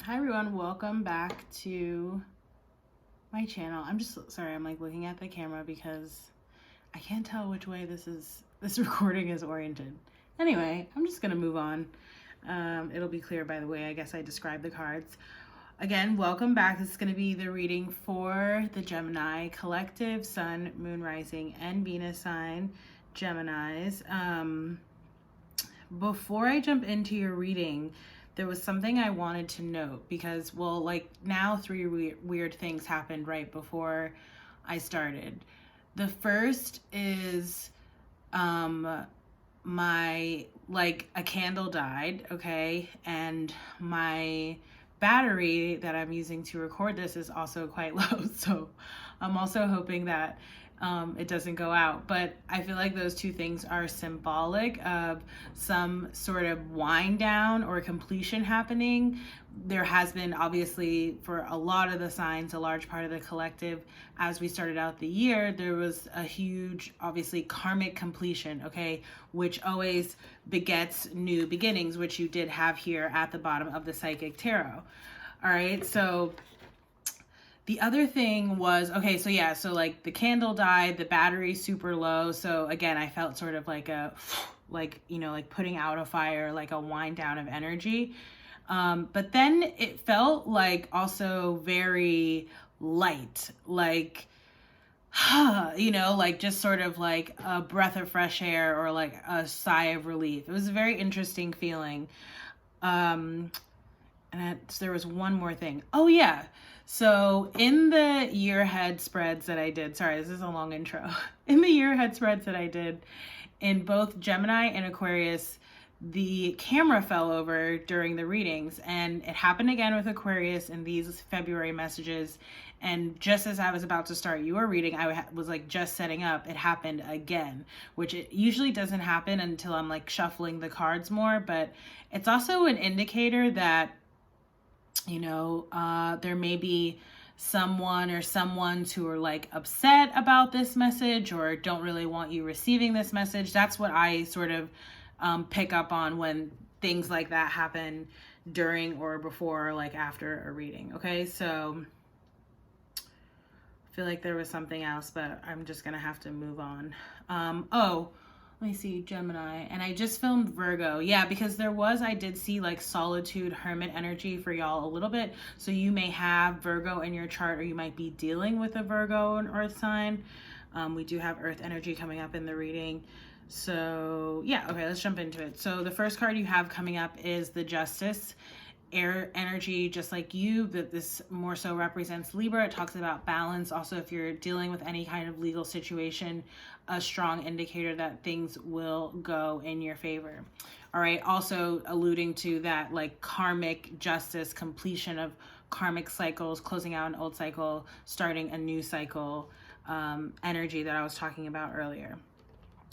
Hi everyone, welcome back to my channel. I'm just sorry, I'm like looking at the camera because I can't tell which way this recording is oriented. Anyway, I'm just gonna move on. It'll be clear by the way I guess I describe the cards. Again, welcome back. This is going to be the reading for the Gemini collective, Sun, Moon, Rising, and Venus sign, Geminis. Before I jump into your reading, there was something I wanted to note because, well, like now three weird things happened right before I started. The first is my, like, a candle died, okay, and my battery that I'm using to record this is also quite low, so I'm also hoping that it doesn't go out. But I feel like those two things are symbolic of some sort of wind down or completion happening. There has been, obviously, for a lot of the signs, a large part of the collective, as we started out the year, there was a huge, obviously, karmic completion, okay, which always begets new beginnings, which you did have here at the bottom of the Psychic Tarot. All right, so the other thing was, okay, so yeah, so like the candle died, the battery super low. So again, I felt sort of like like putting out a fire, like a wind down of energy. But then it felt like also very light, like, like just sort of like a breath of fresh air or like a sigh of relief. It was a very interesting feeling. And there was one more thing. Oh yeah. So in the year ahead spreads that I did, sorry, this is a long intro. In the year ahead spreads that I did in both Gemini and Aquarius, the camera fell over during the readings, and it happened again with Aquarius in these February messages. And just as I was about to start your reading, I was like just setting up, it happened again, which it usually doesn't happen until I'm like shuffling the cards more. But it's also an indicator that there may be someone or someones who are like upset about this message or don't really want you receiving this message. That's what I sort of pick up on when things like that happen during or before or like after a reading. Okay, so I feel like there was something else, but I'm just gonna have to move on. Let me see, Gemini, and I just filmed Virgo. Yeah, because I did see like solitude, hermit energy for y'all a little bit. So you may have Virgo in your chart, or you might be dealing with a Virgo and earth sign. We do have earth energy coming up in the reading. So yeah, okay, let's jump into it. So the first card you have coming up is the Justice. Air energy, just like you, that this more so represents Libra. It talks about balance. Also, if you're dealing with any kind of legal situation, a strong indicator that things will go in your favor. All right, also alluding to that like karmic justice, completion of karmic cycles, closing out an old cycle, starting a new cycle, energy that I was talking about earlier.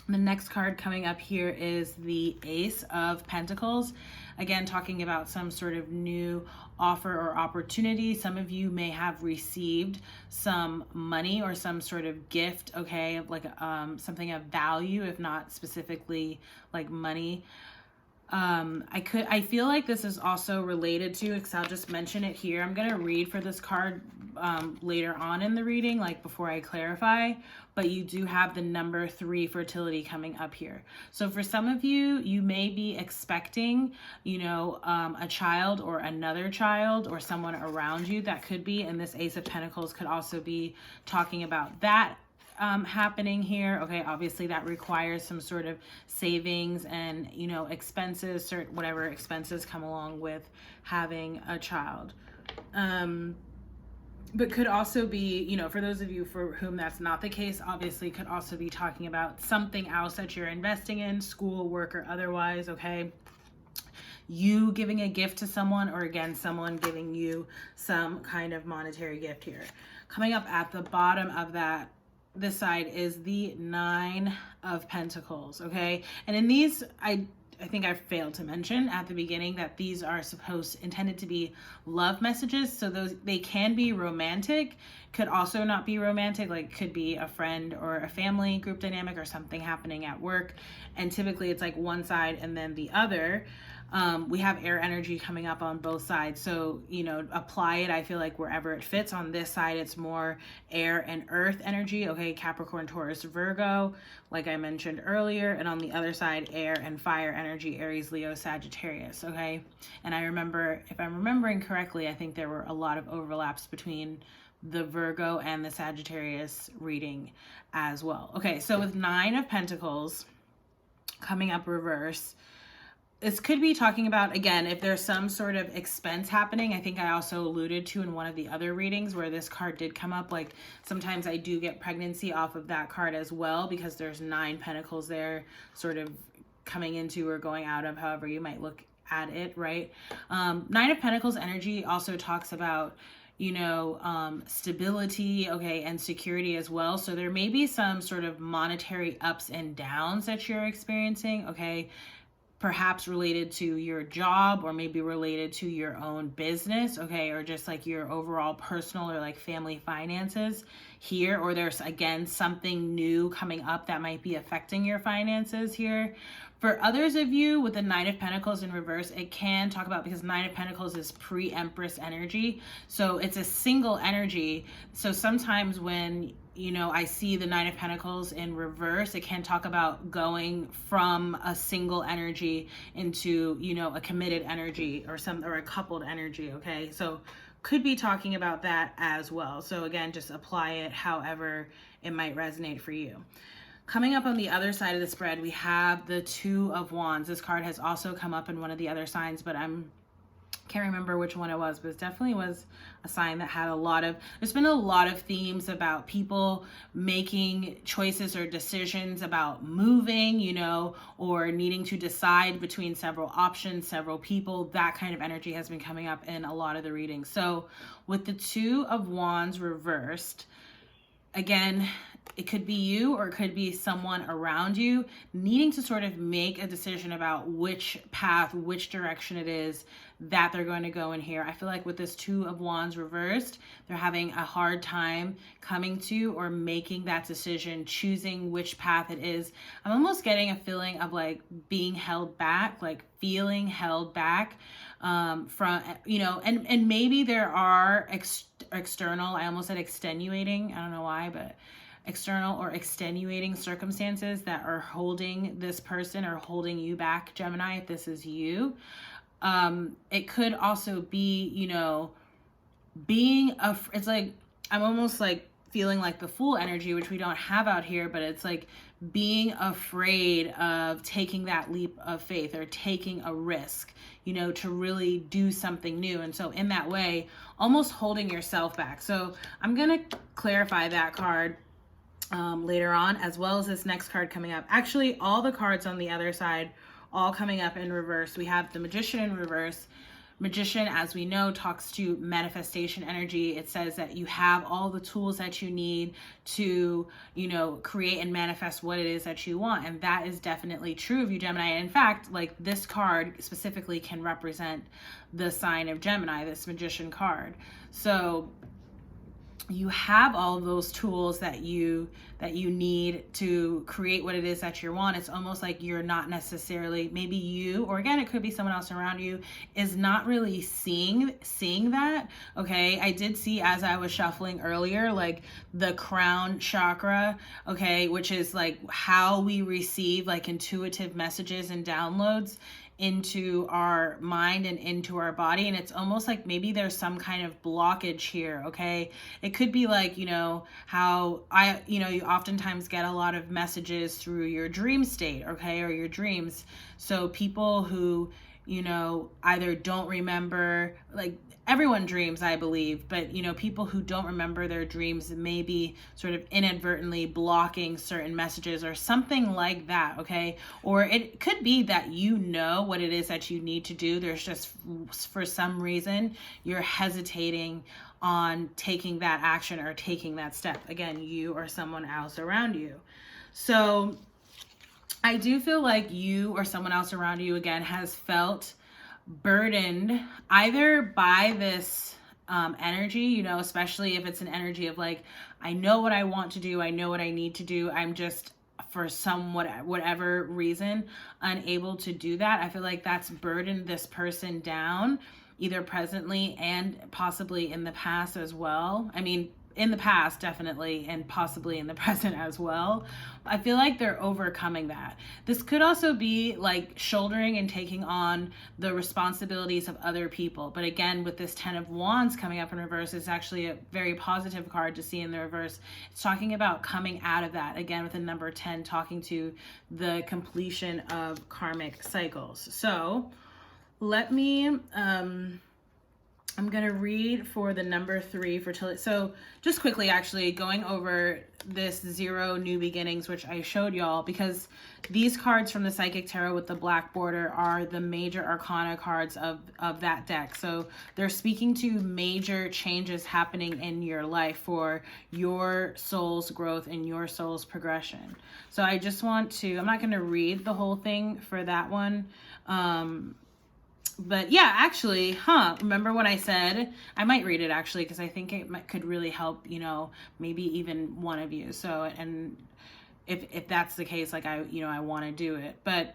The next card coming up here is the Ace of Pentacles. Again, talking about some sort of new offer or opportunity. Some of you may have received some money or some sort of gift, okay, like something of value, if not specifically like money. I feel like this is also related to, because I'll just mention it here. I'm going to read for this card later on in the reading, like before I clarify, but you do have the number 3 fertility coming up here. So for some of you, you may be expecting, a child or another child or someone around you that could be, and this Ace of Pentacles could also be talking about that happening here. Okay, obviously that requires some sort of savings and expenses, certain whatever expenses come along with having a child. But could also be, for those of you for whom that's not the case, obviously could also be talking about something else that you're investing in, school, work, or otherwise. Okay, you giving a gift to someone, or again someone giving you some kind of monetary gift here. Coming up at the bottom of this side is the 9 of Pentacles, okay? And in these, I think I failed to mention at the beginning that these are intended to be love messages. So they can be romantic, could also not be romantic, like could be a friend or a family group dynamic or something happening at work. And typically it's like one side and then the other. We have air energy coming up on both sides. So, apply it, I feel like, wherever it fits. On this side, it's more air and earth energy. Okay, Capricorn, Taurus, Virgo, like I mentioned earlier. And on the other side, air and fire energy, Aries, Leo, Sagittarius. Okay. And I remember, if I'm remembering correctly, I think there were a lot of overlaps between the Virgo and the Sagittarius reading as well. Okay, so with 9 of Pentacles coming up reverse, this could be talking about, again, if there's some sort of expense happening. I think I also alluded to in one of the other readings where this card did come up, like sometimes I do get pregnancy off of that card as well, because there's 9 pentacles there sort of coming into or going out of, however you might look at it, right? 9 of Pentacles energy also talks about, stability, okay, and security as well. So there may be some sort of monetary ups and downs that you're experiencing, okay, perhaps related to your job, or maybe related to your own business, okay, or just like your overall personal or like family finances here, or there's again something new coming up that might be affecting your finances here. For others of you with the 9 of Pentacles in reverse, it can talk about, because 9 of Pentacles is pre-Empress energy, so it's a single energy. So sometimes when I see the 9 of Pentacles in reverse, it can talk about going from a single energy into, a committed energy or a coupled energy, okay? So could be talking about that as well. So again, just apply it however it might resonate for you. Coming up on the other side of the spread, we have the 2 of Wands. This card has also come up in one of the other signs, but can't remember which one it was, but it definitely was a sign that had there's been a lot of themes about people making choices or decisions about moving, or needing to decide between several options, several people. That kind of energy has been coming up in a lot of the readings. So with the 2 of Wands reversed, again, it could be you or it could be someone around you needing to sort of make a decision about which path, which direction it is that they're going to go in here. I feel like with this 2 of Wands reversed, they're having a hard time coming to or making that decision, choosing which path it is. I'm almost getting a feeling of like being held back, like feeling held back from, and maybe there are external, I almost said extenuating, I don't know why, but external or extenuating circumstances that are holding this person or holding you back, Gemini, if this is you. It could also be, it's like, I'm almost like feeling like the Fool energy, which we don't have out here, but it's like being afraid of taking that leap of faith or taking a risk, to really do something new. And so in that way, almost holding yourself back. So I'm going to clarify that card later on, as well as this next card coming up. Actually, all the cards on the other side, all coming up in reverse. We have the Magician in reverse. Magician, as we know, talks to manifestation energy. It says that you have all the tools that you need to, create and manifest what it is that you want. And that is definitely true of you, Gemini. And in fact, like this card specifically can represent the sign of Gemini, this Magician card. So you have all of those tools that you need to create what it is that you want. It's almost like you're not necessarily, maybe you, or again, it could be someone else around you, is not really seeing that. Okay, I did see, as I was shuffling earlier, like the crown chakra, okay, which is like how we receive like intuitive messages and downloads into our mind and into our body. And it's almost like maybe there's some kind of blockage here, okay? It could be like, how you oftentimes get a lot of messages through your dream state, okay, or your dreams. So people who, either don't remember, like everyone dreams, I believe, but people who don't remember their dreams may be sort of inadvertently blocking certain messages or something like that, okay? Or it could be that what it is that you need to do. There's just, for some reason, you're hesitating on taking that action or taking that step. Again, you or someone else around you. So I do feel like you or someone else around you, again, has felt burdened either by this energy, especially if it's an energy of like, I know what I want to do, I know what I need to do, I'm just for whatever reason, unable to do that. I feel like that's burdened this person down, either presently and possibly in the past as well. I mean, in the past, definitely, and possibly in the present as well. I feel like they're overcoming that. This could also be like shouldering and taking on the responsibilities of other people. But again, with this 10 of Wands coming up in reverse, it's actually a very positive card to see in the reverse. It's talking about coming out of that. Again, with the number 10, talking to the completion of karmic cycles. So let me... I'm going to read for the number 3 fertility. So just quickly, actually going over this 0 new beginnings, which I showed y'all, because these cards from the Psychic Tarot with the black border are the major arcana cards of that deck. So they're speaking to major changes happening in your life for your soul's growth and your soul's progression. So I just want to, I'm not going to read the whole thing for that one. But yeah, actually, remember when I said, I might read it actually, because I think it could really help, you know, maybe even one of you. So, and if that's the case, like I want to do it. But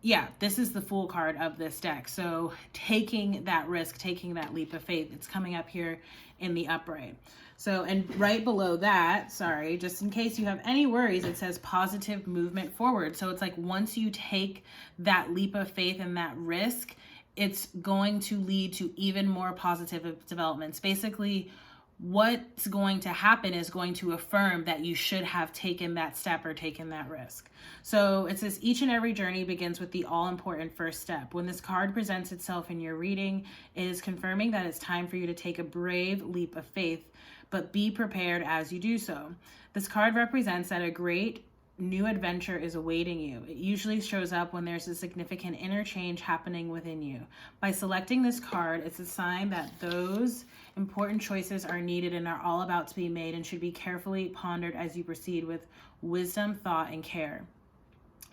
yeah, this is the Fool card of this deck. So taking that risk, taking that leap of faith, it's coming up here in the upright. So, and right below that, sorry, just in case you have any worries, it says positive movement forward. So it's like once you take that leap of faith and that risk, it's going to lead to even more positive developments. Basically, what's going to happen is going to affirm that you should have taken that step or taken that risk. So it says each and every journey begins with the all-important first step. When this card presents itself in your reading, it is confirming that it's time for you to take a brave leap of faith, but be prepared as you do so. This card represents that a great new adventure is awaiting you. It usually shows up when there's a significant inner change happening within you. By selecting this card, it's a sign that those important choices are needed and are all about to be made and should be carefully pondered as you proceed with wisdom, thought, and care.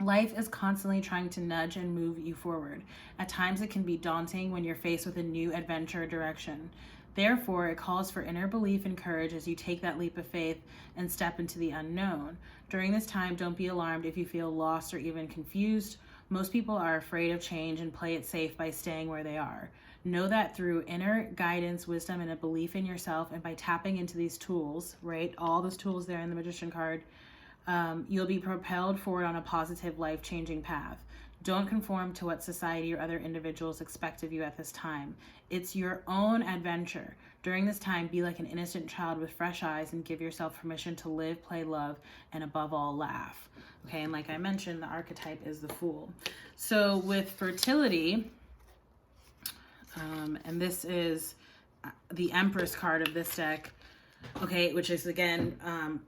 Life is constantly trying to nudge and move you forward. At times it can be daunting when you're faced with a new adventure or direction. Therefore, it calls for inner belief and courage as you take that leap of faith and step into the unknown. During this time, don't be alarmed if you feel lost or even confused. Most people are afraid of change and play it safe by staying where they are. Know that through inner guidance, wisdom, and a belief in yourself, and by tapping into these tools, right, all those tools there in the Magician card, you'll be propelled forward on a positive, life-changing path. Don't conform to what society or other individuals expect of you at this time. It's your own adventure. During this time, be like an innocent child with fresh eyes and give yourself permission to live, play, love, and above all, laugh. Okay, and like I mentioned, the archetype is the Fool. So with fertility, and this is the Empress card of this deck, okay, which is again,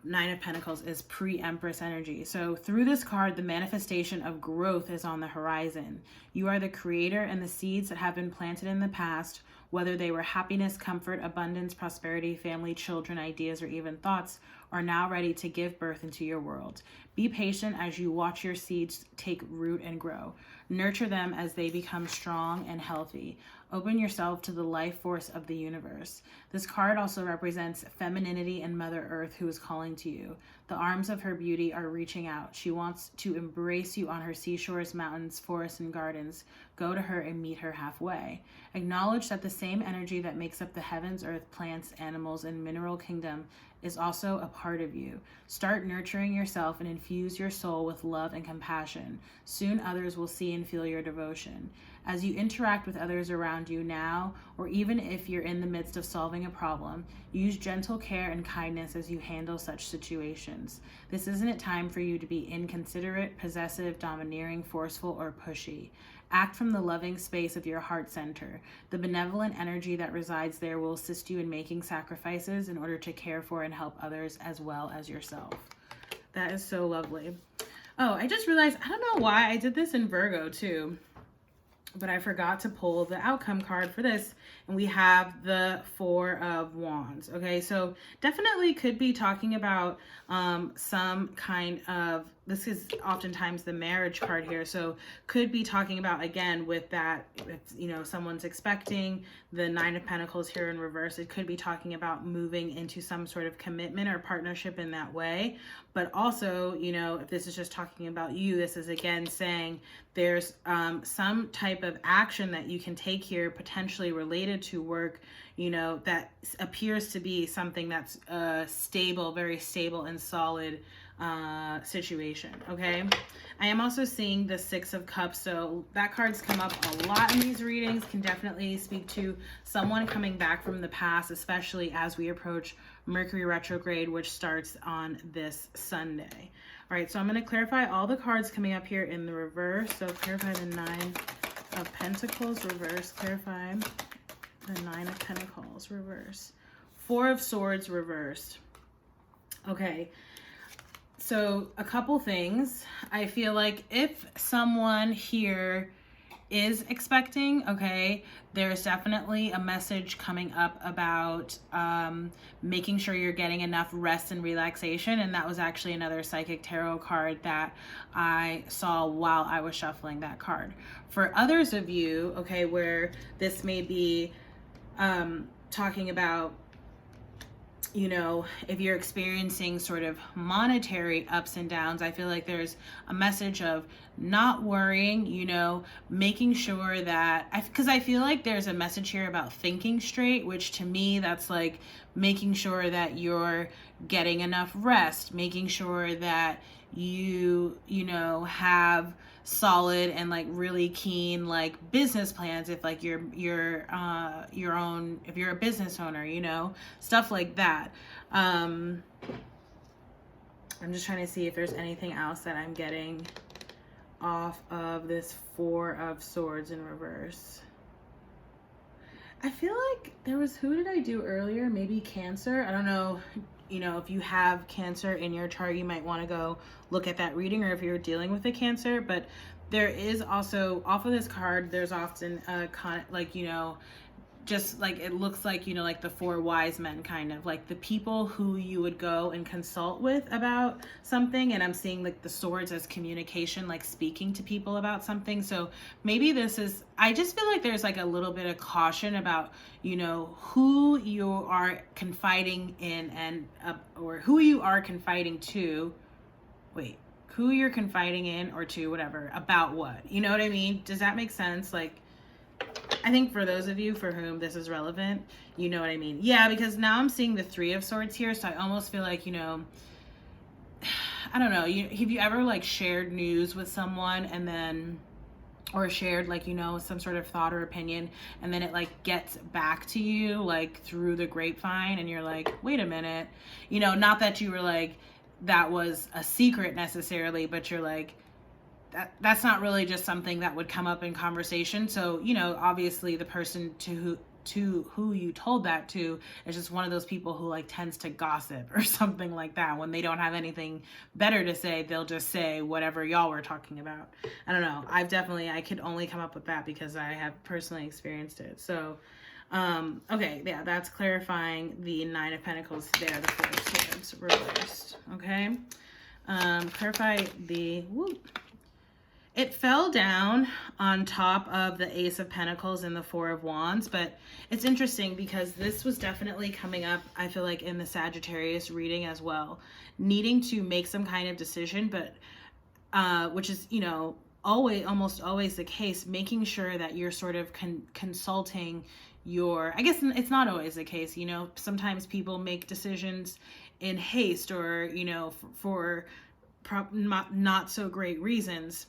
9 of Pentacles is pre-Empress energy. So through this card, the manifestation of growth is on the horizon. You are the creator, and the seeds that have been planted in the past, whether they were happiness, comfort, abundance, prosperity, family, children, ideas, or even thoughts, are now ready to give birth into your world. Be patient as you watch your seeds take root and grow. Nurture them as they become strong and healthy. Open yourself to the life force of the universe. This card also represents femininity and Mother Earth, who is calling to you. The arms of her beauty are reaching out. She wants to embrace you on her seashores, mountains, forests, and gardens. Go to her and meet her halfway. Acknowledge that the same energy that makes up the heavens, earth, plants, animals, and mineral kingdom is also a part of you. Start nurturing yourself and infuse your soul with love and compassion. Soon others will see and feel your devotion. As you interact with others around you now, or even if you're in the midst of solving a problem, use gentle care and kindness as you handle such situations. This isn't a time for you to be inconsiderate, possessive, domineering, forceful, or pushy. Act from the loving space of your heart center. The benevolent energy that resides there will assist you in making sacrifices in order to care for and help others as well as yourself. That is so lovely. Oh, I just realized, I don't know why I did this in Virgo too. but I forgot to pull the outcome card for this, and we have the Four of Wands. Okay, so definitely could be talking about some kind of, this is oftentimes the marriage card here, so could be talking about, again, with that, if you know someone's expecting, the Nine of Pentacles here in reverse, it could be talking about moving into some sort of commitment or partnership in that way. But also, you know, if this is just talking about you, this is again saying there's some type of action that you can take here, potentially related to work, you know, that appears to be something that's stable, very stable and solid situation. Okay, I am also seeing the Six of Cups, so that card's come up a lot in these readings, can definitely speak to someone coming back from the past, especially as we approach Mercury retrograde, which starts on this Sunday. All right, so I'm going to clarify all the cards coming up here in the reverse. So clarify the Nine of Pentacles reverse, clarify the Nine of Pentacles reverse, Four of Swords reversed. Okay, so a couple things. I feel like if someone here is expecting, okay, there's definitely a message coming up about making sure you're getting enough rest and relaxation. And that was actually another psychic tarot card that I saw while I was shuffling that card. For others of you, okay, where this may be talking about, you know, if you're experiencing sort of monetary ups and downs, I feel like there's a message of not worrying, you know, making sure that, because I feel like there's a message here about thinking straight, which to me, that's like making sure that you're getting enough rest, making sure that you know, have solid and like really keen like business plans, if like you're your own, if you're a business owner, you know, stuff like that. I'm just trying to see if there's anything else that I'm getting off of this Four of Swords in reverse. I feel like there was, who did I do earlier? Maybe Cancer. I don't know. You know, if you have Cancer in your chart, you might want to go look at that reading, or if you're dealing with a Cancer. But there is also, off of this card, there's often a like, you know, just like, it looks like, you know, like the four wise men, kind of like the people who you would go and consult with about something. And I'm seeing like the swords as communication, like speaking to people about something. So maybe this is, I just feel like there's like a little bit of caution about, you know, who you are confiding in, and or who you are confiding to. Wait, who you're confiding in or to, whatever, about what, you know what I mean? Does that make sense? Like, I think for those of you for whom this is relevant, you know what I mean. Yeah, because now I'm seeing the Three of Swords here, so I almost feel like, you know, I don't know, have you ever like shared news with someone and then, or shared like, you know, some sort of thought or opinion, and then it like gets back to you like through the grapevine, and you're like, wait a minute, you know, not that you were like, that was a secret necessarily, but you're like, that's not really just something that would come up in conversation. So, you know, obviously the person to who you told that to is just one of those people who like tends to gossip or something like that. When they don't have anything better to say, they'll just say whatever y'all were talking about. I don't know. I could only come up with that because I have personally experienced it. So, okay, yeah, that's clarifying the Nine of Pentacles there, the Four of Swords reversed. Okay, clarify the, it fell down on top of the Ace of Pentacles and the Four of Wands, but it's interesting because this was definitely coming up, I feel like, in the Sagittarius reading as well, needing to make some kind of decision, but which is, you know, almost always the case, making sure that you're sort of consulting your, I guess it's not always the case, you know, sometimes people make decisions in haste, or, you know, for not so great reasons.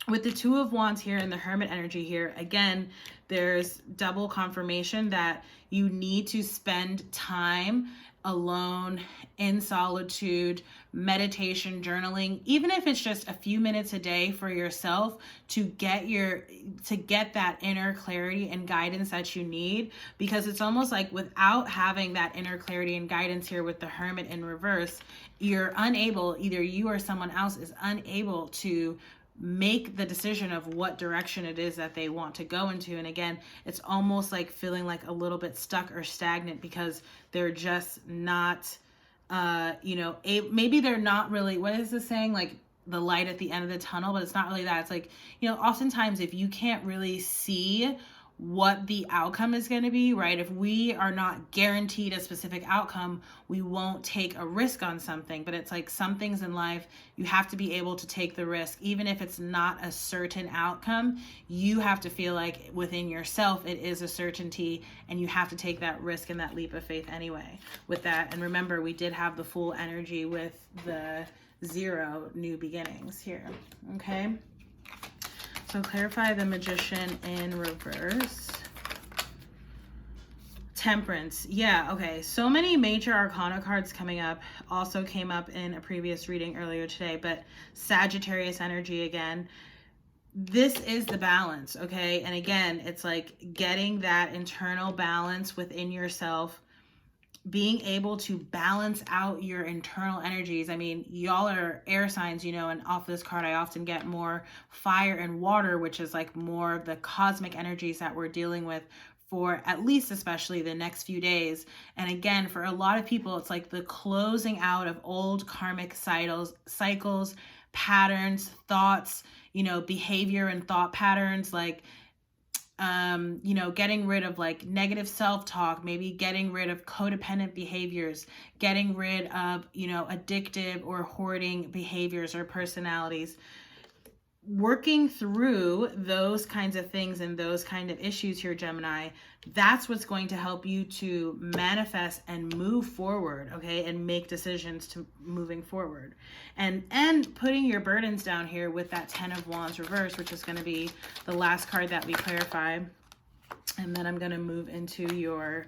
With the Two of Wands here and the Hermit energy here, again, there's double confirmation that you need to spend time alone, in solitude, meditation, journaling, even if it's just a few minutes a day for yourself, to get that inner clarity and guidance that you need. Because it's almost like without having that inner clarity and guidance here with the Hermit in reverse, you're unable, either you or someone else is unable to make the decision of what direction it is that they want to go into. And again, it's almost like feeling like a little bit stuck or stagnant because they're just not, maybe they're not really, what is this saying? Like the light at the end of the tunnel, but it's not really that. It's like, oftentimes if you can't really see what the outcome is going to be, right? If we are not guaranteed a specific outcome, we won't take a risk on something. But it's like some things in life, you have to be able to take the risk. Even if it's not a certain outcome, you have to feel like within yourself, it is a certainty, and you have to take that risk and that leap of faith anyway with that. And remember, we did have the full energy with the 0 new beginnings here. Okay. So clarify the Magician in reverse. Temperance. Yeah, okay. So many major arcana cards coming up. Also came up in a previous reading earlier today, but Sagittarius energy again. This is the balance, okay? And again, it's like getting that internal balance within yourself, being able to balance out your internal energies. I mean, y'all are air signs, and off this card, I often get more fire and water, which is like more of the cosmic energies that we're dealing with for at least especially the next few days. And again, for a lot of people, it's like the closing out of old karmic cycles, patterns, thoughts, behavior and thought patterns, like getting rid of like negative self-talk, maybe getting rid of codependent behaviors, getting rid of, addictive or hoarding behaviors or personalities. Working through those kinds of things and those kind of issues here, Gemini, that's what's going to help you to manifest and move forward, okay, and make decisions to moving forward. And putting your burdens down here with that 10 of Wands reverse, which is going to be the last card that we clarify. And then I'm going to move into your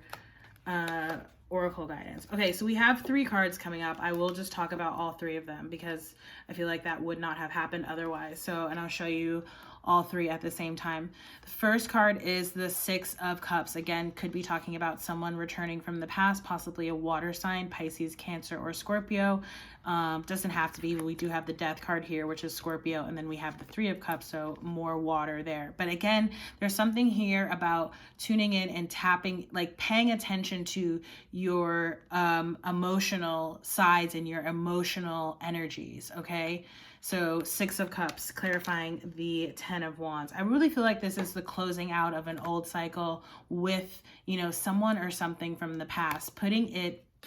oracle guidance. Okay, so we have 3 cards coming up. I will just talk about all 3 of them because I feel like that would not have happened otherwise. And I'll show you all 3 at the same time. The first card is the 6 of Cups. Again, could be talking about someone returning from the past, possibly a water sign, Pisces, Cancer, or Scorpio. Doesn't have to be, but we do have the Death card here, which is Scorpio, and then we have the 3 of Cups, so more water there. But again, there's something here about tuning in and tapping, like paying attention to your emotional sides and your emotional energies, okay? So 6 of Cups, clarifying the 10 of Wands. I really feel like this is the closing out of an old cycle with, someone or something from the past, putting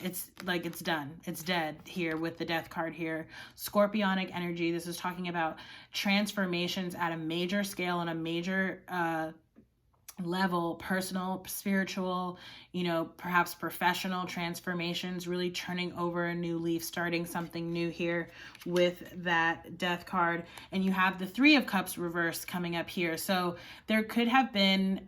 it's like it's done. It's dead here with the Death card here. Scorpionic energy. This is talking about transformations at a major scale and a major level, personal, spiritual, perhaps professional transformations, really turning over a new leaf, starting something new here with that Death card. And you have the 3 of Cups reversed coming up here. So there could have been,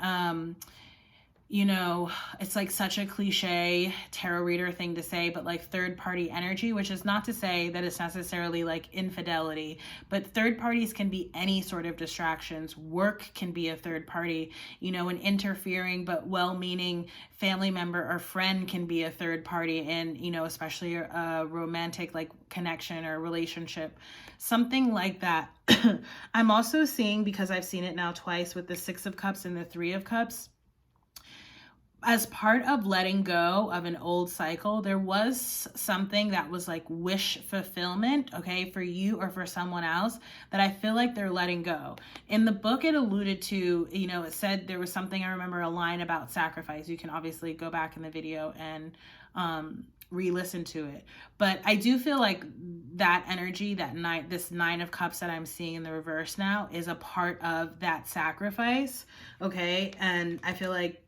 it's like such a cliche tarot reader thing to say, but like third party energy, which is not to say that it's necessarily like infidelity, but third parties can be any sort of distractions. Work can be a third party, an interfering but well-meaning family member or friend can be a third party, and, especially a romantic like connection or relationship, something like that. I'm also seeing, because I've seen it now twice with the 6 of Cups and the 3 of Cups, as part of letting go of an old cycle, there was something that was like wish fulfillment, okay, for you or for someone else, that I feel like they're letting go. In the book, it alluded to, it said there was something, I remember a line about sacrifice. You can obviously go back in the video and re-listen to it. But I do feel like that energy, this 9 of Cups that I'm seeing in the reverse now is a part of that sacrifice, okay? And I feel like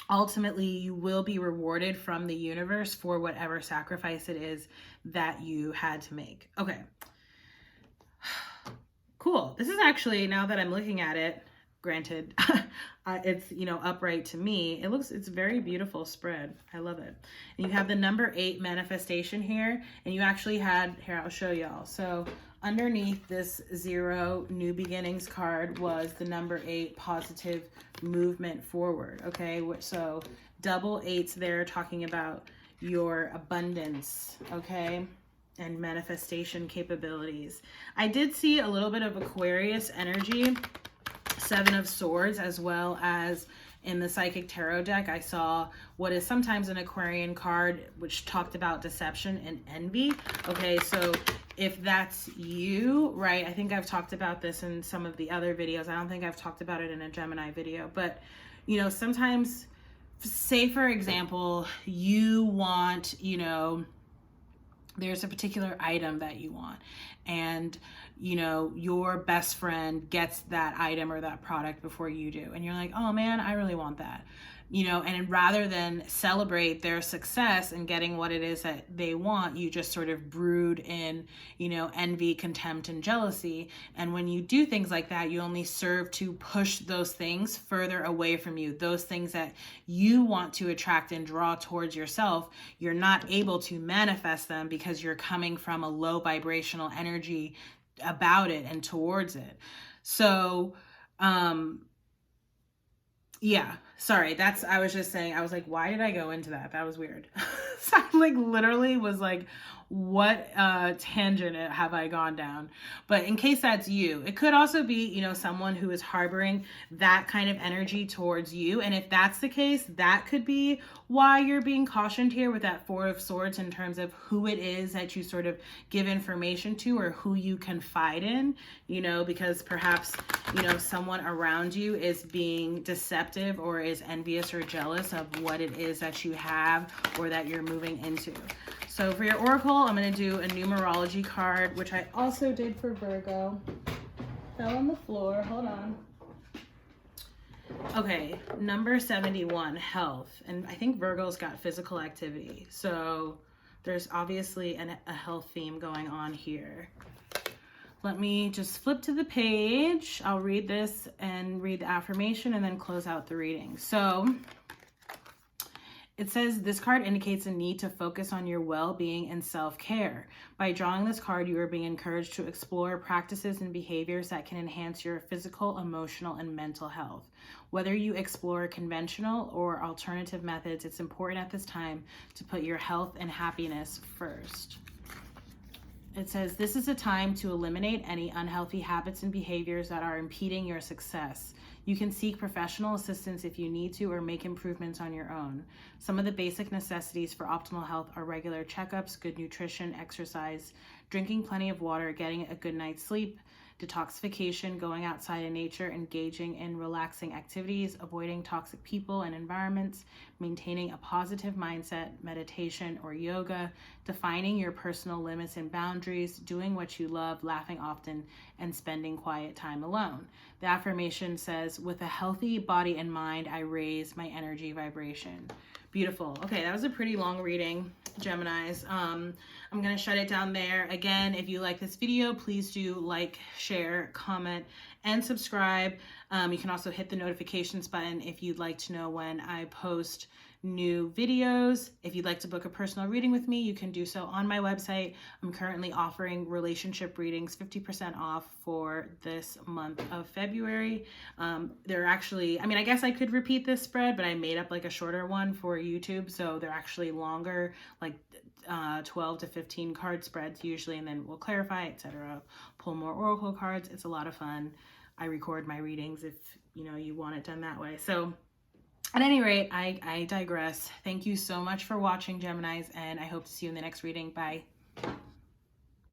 ultimately you will be rewarded from the universe for whatever sacrifice it is that you had to make. Okay. Cool. This is actually, now that I'm looking at it, granted, it's, upright to me. It's a very beautiful spread. I love it. And you have the number 8 manifestation here, and you actually had, here, I'll show y'all. So underneath this 0 new beginnings card was the number 8 positive movement forward. Okay. So double 8s there, talking about your abundance. Okay. and manifestation capabilities. I did see a little bit of Aquarius energy, Seven of Swords, as well as in the Psychic Tarot deck, I saw what is sometimes an Aquarian card, which talked about deception and envy. Okay, so if that's you, right, I think I've talked about this in some of the other videos. I don't think I've talked about it in a Gemini video, but, you know, sometimes, say for example, you want, you know, there's a particular item that you want, and you know your best friend gets that item or that product before you do, and you're like, oh man, I really want that, you know, and rather than celebrate their success and getting what it is that they want, you just sort of brood in, you know, envy, contempt, and jealousy. And when you do things like that, you only serve to push those things further away from you. Those things that you want to attract and draw towards yourself, you're not able to manifest them because you're coming from a low vibrational energy about it and towards it. So, yeah, sorry, that's, I was just saying, I was like, why did I go into that? That was weird. So I like literally was like, what tangent have I gone down? But in case that's you, it could also be, you know, someone who is harboring that kind of energy towards you. And if that's the case, that could be why you're being cautioned here with that Four of Swords in terms of who it is that you sort of give information to or who you confide in, you know, because perhaps, you know, someone around you is being deceptive or is envious or jealous of what it is that you have or that you're moving into. So for your oracle, I'm going to do a numerology card, which I also did for Virgo. Fell on the floor. Hold on. Okay, number 71, health. And I think Virgo's got physical activity. So there's obviously a health theme going on here. Let me just flip to the page. I'll read this and read the affirmation and then close out the reading. So it says this card indicates a need to focus on your well-being and self-care. By drawing this card, you are being encouraged to explore practices and behaviors that can enhance your physical, emotional, and mental health. Whether you explore conventional or alternative methods, it's important at this time to put your health and happiness first. It says this is a time to eliminate any unhealthy habits and behaviors that are impeding your success. You can seek professional assistance if you need to or make improvements on your own. Some of the basic necessities for optimal health are regular checkups, good nutrition, exercise, drinking plenty of water, getting a good night's sleep, detoxification, going outside in nature, engaging in relaxing activities, avoiding toxic people and environments, maintaining a positive mindset, meditation or yoga, defining your personal limits and boundaries, doing what you love, laughing often, and spending quiet time alone. The affirmation says, with a healthy body and mind, I raise my energy vibration. Beautiful. Okay, that was a pretty long reading, Geminis. I'm going to shut it down there. Again, if you like this video, please do like, share, comment, and subscribe. You can also hit the notifications button if you'd like to know when I post new videos. If you'd like to book a personal reading with me, you can do so on my website. I'm currently offering relationship readings 50% off for this month of February. They're actually, I mean, I guess I could repeat this spread, but I made up like a shorter one for YouTube. So they're actually longer, like 12 to 15 card spreads usually, and then we'll clarify, etc. Pull more oracle cards. It's a lot of fun. I record my readings if, you know, you want it done that way. So at any rate, I digress. Thank you so much for watching, Geminis, and I hope to see you in the next reading. Bye.